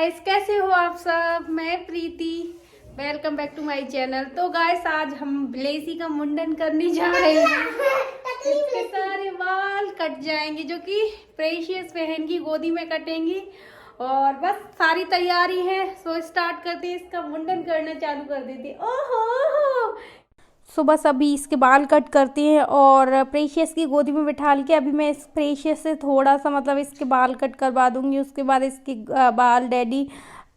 Guys, कैसे हो आप सब। मैं Preeti, welcome back to my channel. तो गाइस, आज हम ब्लेसी का मुंडन करने जा रहे हैं। इसके सारे बाल कट जाएंगे, जो कि प्रेशियस बहन की गोदी में कटेंगी। और बस सारी तैयारी है, सो स्टार्ट करते हैं। इसका मुंडन करना चालू कर देते हैं। ओहो, सो बस अभी इसके बाल कट करते हैं और प्रेशियस की गोदी में बिठा के अभी मैं इस प्रेशियस से थोड़ा सा इसके बाल कट करवा दूंगी। उसके बाद इसके बाल डैडी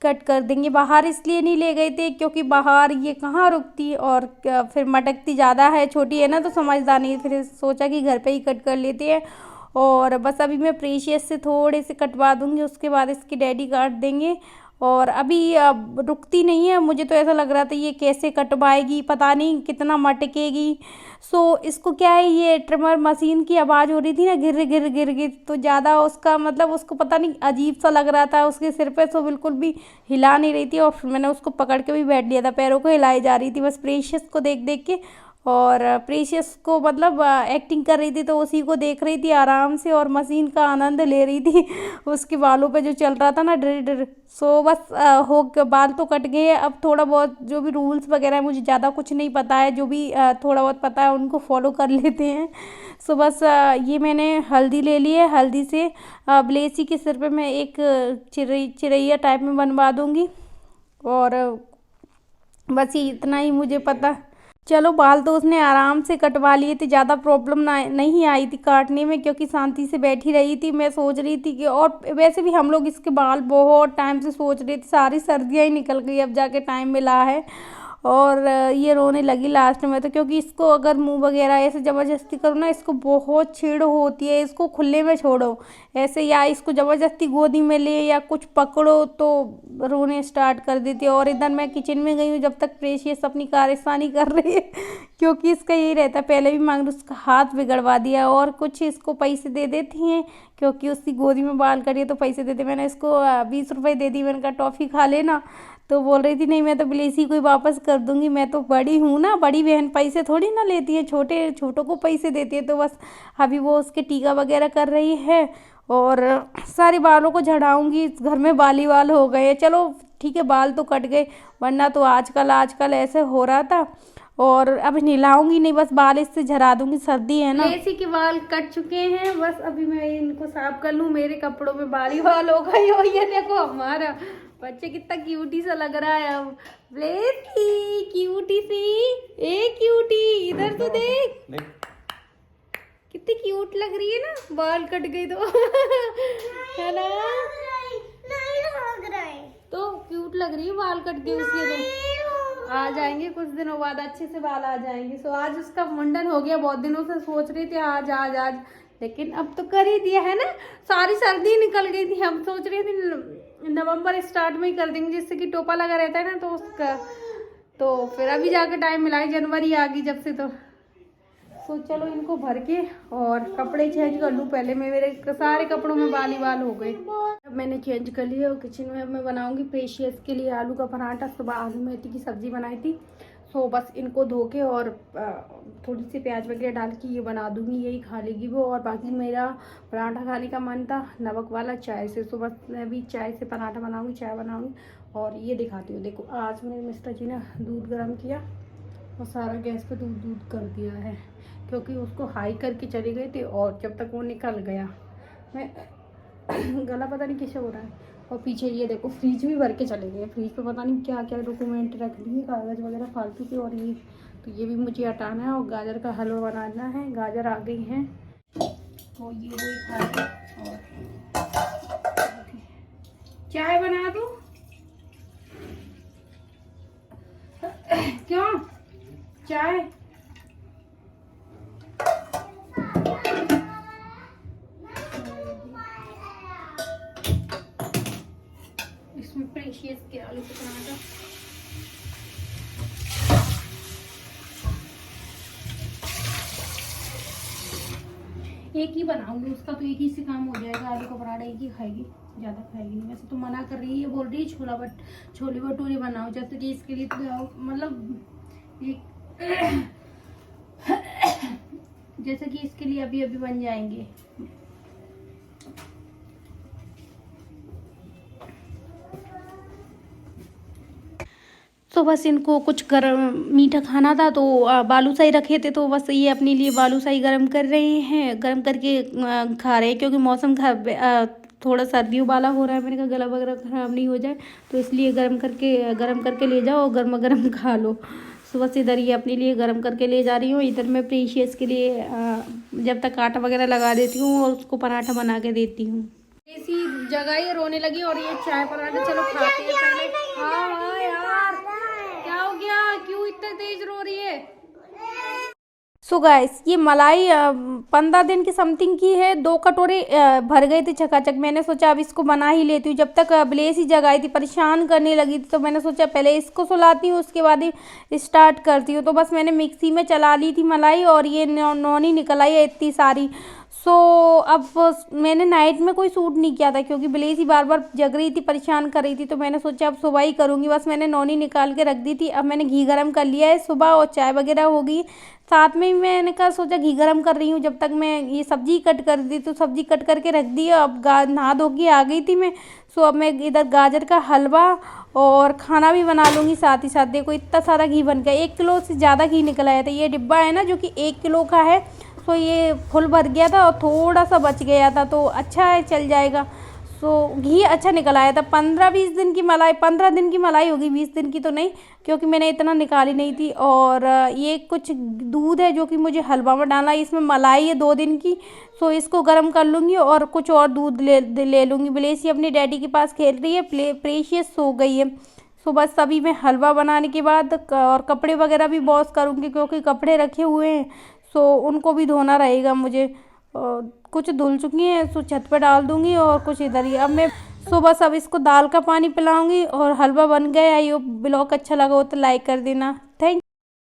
कट कर देंगे। बाहर इसलिए नहीं ले गए थे क्योंकि बाहर ये कहाँ रुकती और फिर मटकती ज़्यादा है, छोटी है ना, तो समझदार नहीं है। फिर सोचा कि घर पे ही कट कर लेते हैं। और बस अभी मैं प्रेशियस से थोड़े से कटवा दूंगी, उसके बाद इसके डैडी काट देंगे। और अभी अब रुकती नहीं है, मुझे तो ऐसा लग रहा था ये कैसे कटवाएगी, पता नहीं कितना मटकेगी। सो इसको क्या है, ये ट्रिमर मशीन की आवाज़ हो रही थी ना, गिर गिर गिर गिर, तो ज़्यादा उसका उसको पता नहीं अजीब सा लग रहा था उसके सिर पे। सो बिल्कुल भी हिला नहीं रही थी और फिर मैंने उसको पकड़ के भी बैठ लिया था, पैरों को हिलाई जा रही थी बस प्रेशियस को देख देख के। और प्रेशियस को एक्टिंग कर रही थी, तो उसी को देख रही थी आराम से और मशीन का आनंद ले रही थी। उसके बालों पे जो चल रहा था ना, ड्रिर ड्रिर। सो बस बाल तो कट गए हैं। अब थोड़ा बहुत जो भी रूल्स वगैरह है, मुझे ज़्यादा कुछ नहीं पता है, जो भी थोड़ा बहुत पता है उनको फॉलो कर लेते हैं। सो बस ये मैंने हल्दी ले ली है। हल्दी से ब्लेसी के सिर पे मैं एक चिरैया टाइप में बनवा दूँगी। और बस ये इतना ही मुझे पता। चलो, बाल तो उसने आराम से कटवा लिए थे, ज़्यादा प्रॉब्लम नहीं आई थी काटने में, क्योंकि शांति से बैठी रही थी। मैं सोच रही थी कि, और वैसे भी हम लोग इसके बाल बहुत टाइम से सोच रहे थे, सारी सर्दियाँ ही निकल गई, अब जाके टाइम मिला है। और ये रोने लगी लास्ट में तो, क्योंकि इसको अगर मुंह वगैरह ऐसे ज़बरदस्ती करो ना, इसको बहुत छेड़ होती है। इसको खुले में छोड़ो ऐसे, या इसको ज़बरदस्ती गोदी में ले या कुछ पकड़ो तो रोने स्टार्ट कर देती है। और इधर मैं किचन में गई हूँ, जब तक प्रेशियस अपनी कारस्तानी कर रही है। क्योंकि इसका यही रहता है, पहले भी मांग उसका हाथ बिगड़वा दिया। और कुछ इसको पैसे दे देती हैं, क्योंकि उसकी गोदी में बाल करिए तो पैसे देते। मैंने इसको 20 रुपये दे दी, मैंने कहा टॉफ़ी खा लेना। तो बोल रही थी नहीं, मैं तो ब्लेसी को ही वापस कर दूंगी, मैं तो बड़ी हूँ ना, बड़ी बहन पैसे थोड़ी ना लेती है, छोटों को पैसे देती है। तो बस अभी वो उसके टीका वगैरह कर रही है और सारे बालों को झड़ाऊंगी। घर में बाली बाल हो गए। चलो ठीक है, बाल तो कट गए, वरना तो आजकल ऐसे हो रहा था। और अब नहलाऊंगी नहीं, बस बाल इससे झड़ा दूंगी, सर्दी है ना। ब्लेसी के बाल कट चुके हैं, बस अभी मैं इनको साफ कर लूँ। मेरे कपड़ों में बाली बाल हो गई हो। ये देखो हमारा बच्चे कितना क्यूटी सा लग रहा है अब। ब्लेसी क्यूटी सी, ए क्यूटी इधर तो देख, कितनी क्यूट लग रही है ना, बाल कट गई तो। है ना, नहीं लग रहा है तो क्यूट लग रही है, बाल कट गए उसके तो। आ जाएंगे कुछ दिनों बाद, अच्छे से बाल आ जाएंगे। सो आज उसका मुंडन हो गया, बहुत दिनों से सोच रही थी आज आज आज, लेकिन अब तो कर ही दिया है ना। सारी सर्दी निकल गई थी, हम सोच रहे थे नवंबर स्टार्ट में ही कर देंगे, जिससे कि टोपा लगा रहता है ना, तो उसका तो फिर अभी जाके टाइम मिला है, जनवरी आ गई जब से। तो चलो इनको भर के और कपड़े चेंज कर लूँ पहले। मेरे सारे कपड़ों में बाल ही बाल हो गए। अब मैंने चेंज कर लिया और किचन में मैं बनाऊंगी प्रेशियस के लिए आलू का पराठा। सुबह आलू मेथी की सब्जी बनाई थी, सो बस इनको धो के और थोड़ी सी प्याज वगैरह डाल के ये बना दूंगी, यही खा लेगी वो। और बाकी मेरा पराठा खाने का मन था नमक वाला चाय से, सो बस मैं भी चाय से पराठा बनाऊंगी, चाय बनाऊंगी। और ये दिखाती हूँ, देखो आज मेरे मिस्टर जी ने दूध गर्म किया और सारा गैस पे दूध कर दिया है, क्योंकि उसको हाई करके चली गई थी और जब तक वो निकल गया, मैं गला पता नहीं कैसे हो रहा है। और पीछे ये देखो फ्रिज भी भर के चले गए, फ्रिज पे पता नहीं क्या क्या डॉक्यूमेंट रख दिए, कागज़ वगैरह फालतू के। और ये तो ये भी मुझे हटाना है। और गाजर का हलवा बनाना है, गाजर आ गई हैं तो ये वही खा। और चाय बना दूँ क्यों, चाय इसमें प्रेशियस के आलू का पराठा। एक ही बनाऊंगी उसका, तो एक ही से काम हो जाएगा। आलू का पराठा एक ही खाएगी, ज़्यादा खाएगी नहीं। वैसे तो मना कर रही है, बोल रही है छोले भटूरे बनाओ, जैसे कि इसके लिए तो जैसे कि इसके लिए अभी अभी बन जाएंगे। तो बस इनको कुछ गरम मीठा खाना था तो बालूशाही रखे थे, तो बस ये अपने लिए बालूशाही गरम कर रहे हैं, गरम करके खा रहे हैं, क्योंकि मौसम थोड़ा सर्दियों वाला हो रहा है। मैंने कहा गला वगैरह ख़राब नहीं हो जाए, तो इसलिए गरम करके ले जाओ और गर्मा गर्म खा लो। सुबह से इधर ये अपने लिए गरम करके ले जा रही हूँ। इधर मैं प्रीशियस के लिए जब तक आटा वगैरह लगा देती हूँ और उसको पराठा बना के देती हूँ। ऐसी जगह ही रोने लगी और ये चाय पराठा चलो खाते हैं पहले। हाँ हाँ यार, क्या हो गया, क्यों इतने तेज रो रही है? सो गाइस, ये मलाई 15 दिन की समथिंग की है। 2 कटोरे भर गए थे चकाचक। मैंने सोचा अब इसको बना ही लेती हूँ। जब तक ब्लेस ही जगाई थी, परेशान करने लगी थी, तो मैंने सोचा पहले इसको सुलाती हूँ, उसके बाद ही स्टार्ट करती हूँ। तो बस मैंने मिक्सी में चला ली थी मलाई और ये नौनी निकल आई है इतनी सारी। सो अब मैंने नाइट में कोई सूट नहीं किया था, क्योंकि ब्लेस ही बार बार जग रही थी, परेशान कर रही थी, तो मैंने सोचा अब सुबह ही करूँगी। बस मैंने नौनी निकाल के रख दी थी। अब मैंने घी गरम कर लिया है सुबह और चाय वगैरह हो गई साथ में ही। मैंने कहा सोचा घी गरम कर रही हूँ, जब तक मैं ये सब्जी कट कर दी, तो सब्जी कट करके रख दी। अब नहा धो के आ गई थी मैं। सो अब मैं इधर गाजर का हलवा और खाना भी बना लूँगी साथ ही साथ। देखो इतना सारा घी बन गया, 1 किलो से ज़्यादा घी निकल आया था। ये डिब्बा है ना जो कि 1 किलो का है, सो ये फुल भर गया था और थोड़ा सा बच गया था, तो अच्छा है, चल जाएगा। सो घी अच्छा निकल आया था। 15-20 दिन की मलाई, 15 दिन की मलाई होगी, 20 दिन की तो नहीं, क्योंकि मैंने इतना निकाली नहीं थी। और ये कुछ दूध है जो कि मुझे हलवा में डालना है। इसमें मलाई है 2 दिन की, सो इसको गर्म कर लूँगी और कुछ और दूध ले लूँगी। ब्लेसी अपनी डैडी के पास खेल रही है, प्रेशियस सो गई है। सो बस अभी मैं हलवा बनाने के बाद और कपड़े वगैरह भी वॉश करूँगी, क्योंकि कपड़े रखे हुए हैं, सो उनको भी धोना रहेगा मुझे। कुछ धुल चुकी हैं, सो छत पर डाल दूँगी और कुछ इधर ही। अब मैं बस अब इसको दाल का पानी पिलाऊंगी और हलवा बन गया। आई होप ब्लॉग अच्छा लगा हो तो लाइक कर देना। थैंक